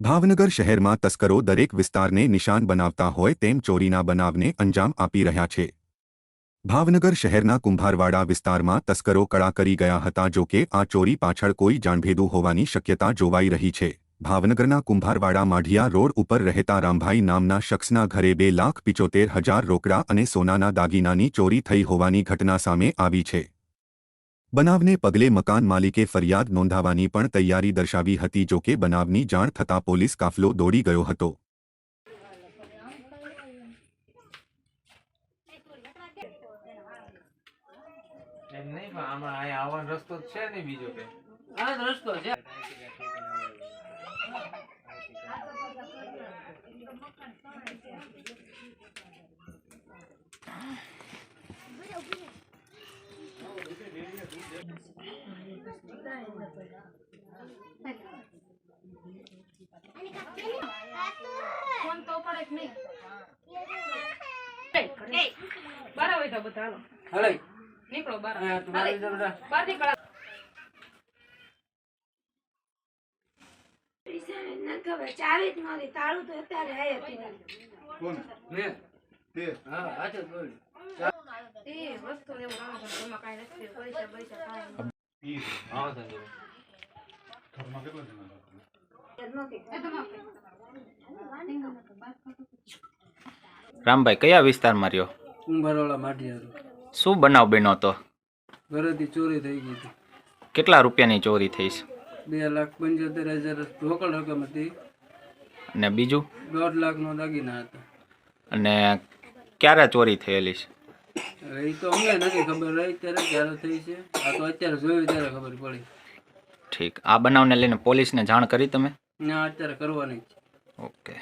ભાવનગર શહેરમાં તસ્કરો દરેક વિસ્તારને નિશાન બનાવતા હોય તેમ ચોરીના બનાવને અંજામ આપી રહ્યા છે। ભાવનગર શહેરના કુંભારવાડા વિસ્તારમાં તસ્કરો કળા કરી ગયા હતા, જો કે આ ચોરી પાછળ કોઈ જાણભેદુ હોવાની શક્યતા જોવાઈ રહી છે। ભાવનગરના કુંભારવાડા માઢિયા રોડ ઉપર રહેતા રામભાઈ નામના શખ્સના ઘરે 2,75,000 રોકડા અને સોનાના દાગીનાની ચોરી થઈ હોવાની ઘટના સામે આવી છે। બનાવને પગલે મકાન માલિકે ફરિયાદ નોંધાવવાની પણ તૈયારી દર્શાવી હતી, જો કે બનાવની જાણ થતાં પોલીસ કાફલો દોડી ગયો હતો। फोन तो पड़े नहीं बारह बजे बता लो हेलो निकलो बाहर निकलो चावी ज नथी ताळું તો અત્યારે હે કોણ મે તે હા આજો બોલ એ વસ્તુ લેવું આમ ઘરમાં કાઈ નથી પૈસા પૈસા કાઈ ઈ હા સંજો ઘરમાં કેટલા જણા રામભાઈ કયા વિસ્તારમાં રહ્યો? કુંભારવાડા માઢિયા। શું બનાવ બન્યો તો? ઘરેથી ચોરી થઈ ગઈ હતી। કેટલા રૂપિયાની ચોરી થઈ છે? 2,75,000 રોકડ રકમ હતી અને બીજું 1.5 લાખનો દાગીના હતા। અને ક્યારે ચોરી થયેલી છે? એ તો અમને નથી ખબર રહી ત્યારે ક્યારે થઈ છે, આ તો અત્યારે જોયું ત્યારે ખબર પડી। ઠીક, આ બનાવને લઈને પોલીસને જાણ કરી તમે? ના, અત્યારે કરવાની જ છે। ઓકે।